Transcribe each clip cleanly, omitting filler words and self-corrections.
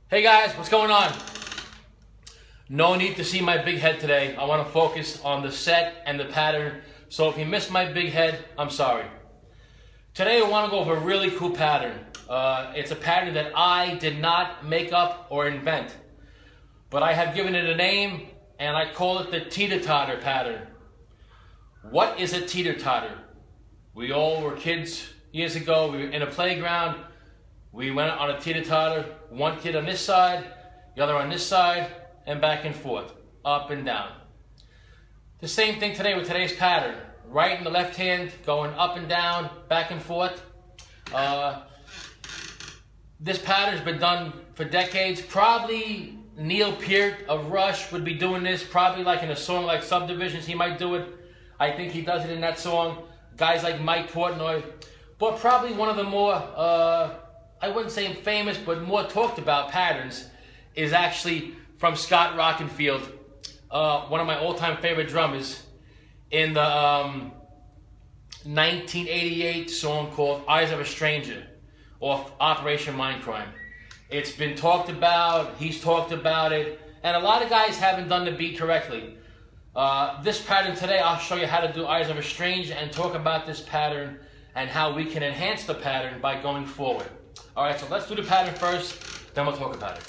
Hey guys, what's going on? No need to see my big head today. I want to focus on the set and the pattern. So if you missed my big head, I'm sorry. Today I want to go over a really cool pattern. It's a pattern that I did not make up or invent, but I have given it a name and I call it the Teeter totter pattern. What is a teeter totter? We all were kids years ago. We were in a playground. We went on a teeter totter. One kid on this side, the other on this side, and back and forth, up and down. The same thing today with today's pattern. Right and the left hand going up and down, back and forth. This pattern's been done for decades. Probably Neil Peart of Rush would be doing this, probably like in a song like Subdivisions, he might do it. I think he does it in that song. Guys like Mike Portnoy. But probably one of the more, I wouldn't say famous, but more talked about patterns is actually from Scott Rockenfield, one of my all-time favorite drummers, in the 1988 song called Eyes of a Stranger, off Operation Mindcrime. It's been talked about, he's talked about it, and a lot of guys haven't done the beat correctly. This pattern today, I'll show you how to do Eyes of a Stranger and talk about this pattern and how we can enhance the pattern by going forward. All right, so let's do the pattern first, then we'll talk about it.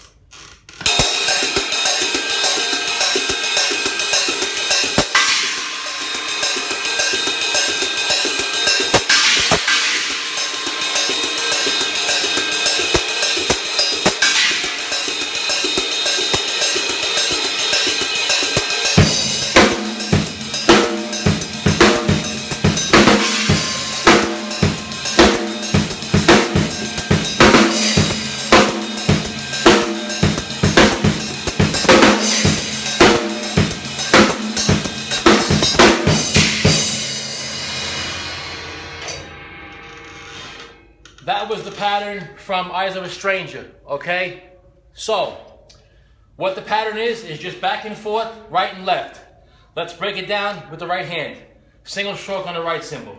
That was the pattern from Eyes of a Stranger, okay? So, what the pattern is just back and forth, right and left. Let's break it down with the right hand. Single stroke on the right cymbal.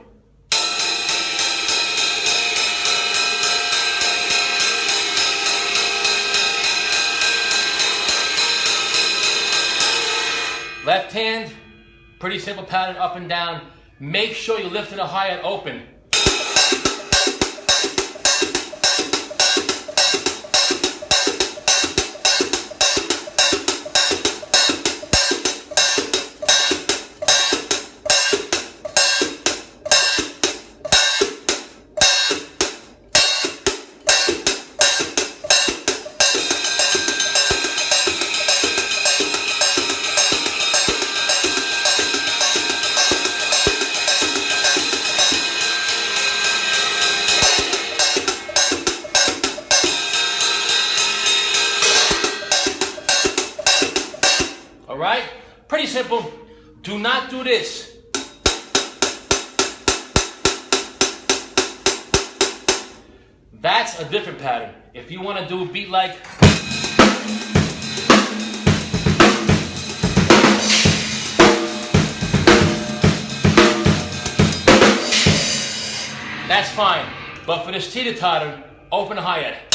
Left hand, pretty simple pattern, up and down. Make sure you're lifting the hi-hat open. Alright? Pretty simple. Do not do this. That's a different pattern. If you want to do a beat like... that's fine. But for this teeter totter, open the hi-hat.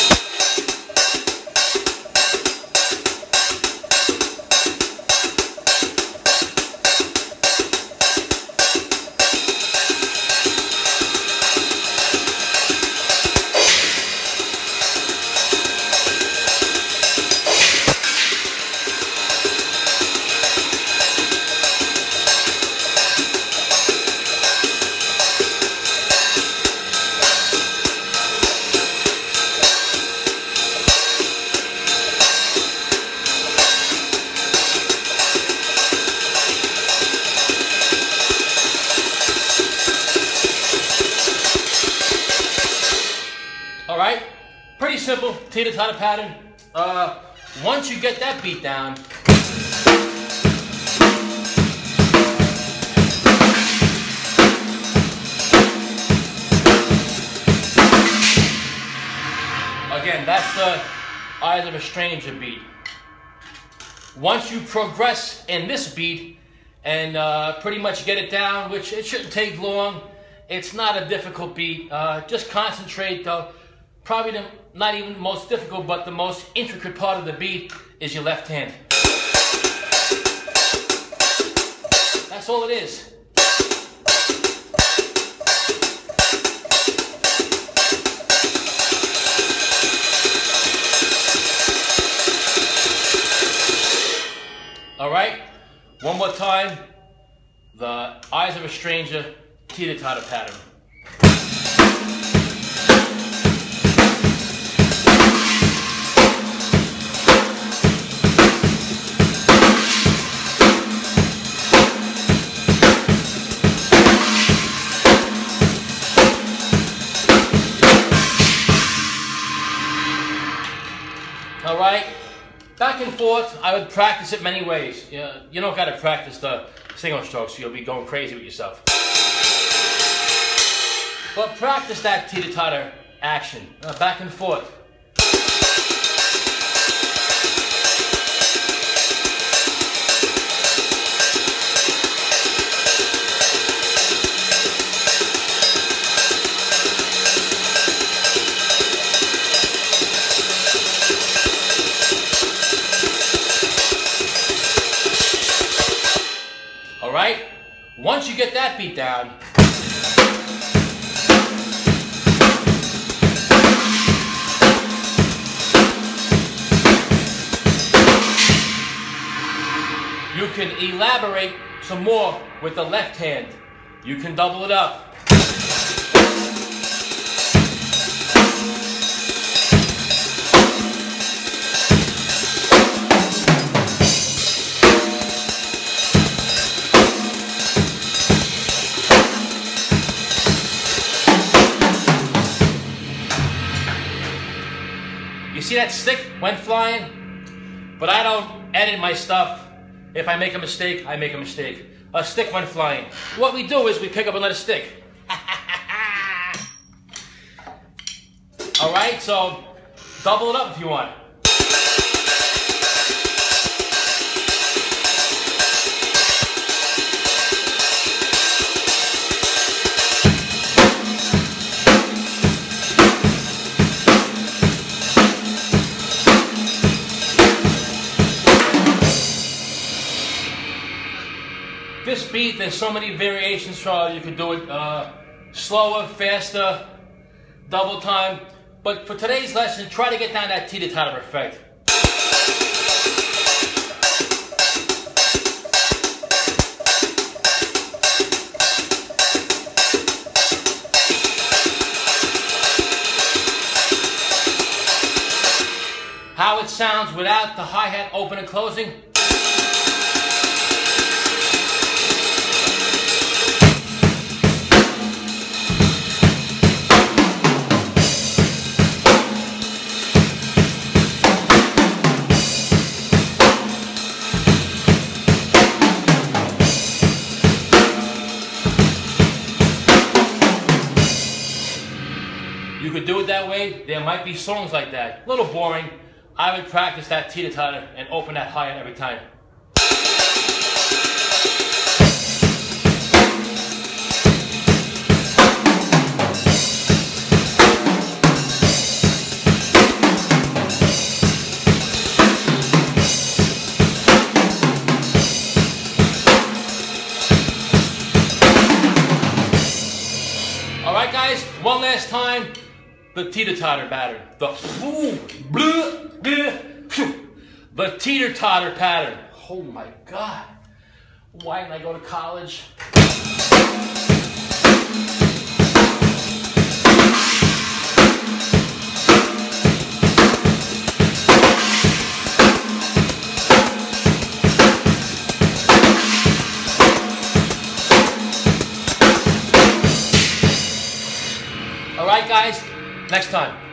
All right, pretty simple teeter totter pattern. Once you get that beat down, again, that's the Eyes of a Stranger beat. Once you progress in this beat and pretty much get it down, which it shouldn't take long, it's not a difficult beat. Just concentrate though. probably not even the most difficult, but the most intricate part of the beat is your left hand. That's all it is. All right, one more time. The Eyes of a Stranger, teeter-totter pattern. All right, back and forth. I would practice it many ways. You don't got to practice the single strokes, you'll be going crazy with yourself. But practice that teeter-totter action, back and forth. Right? Once you get that beat down, you can elaborate some more with the left hand. You can double it up. You see that stick went flying? But I don't edit my stuff. If I make a mistake, I make a mistake. A stick went flying. What we do is we pick up another stick. All right, so double it up if you want. This beat, there's so many variations for you could do it slower, faster, double time. But for today's lesson, try to get down that teeter-totter effect. How it sounds without the hi-hat open and closing. You could do it that way. There might be songs like that. A little boring. I would practice that teeter-totter and open that hi-hat every time. All right, guys, one last time. The teeter-totter pattern. The teeter-totter pattern. Oh my God. Why didn't I go to college? All right, guys. Next time.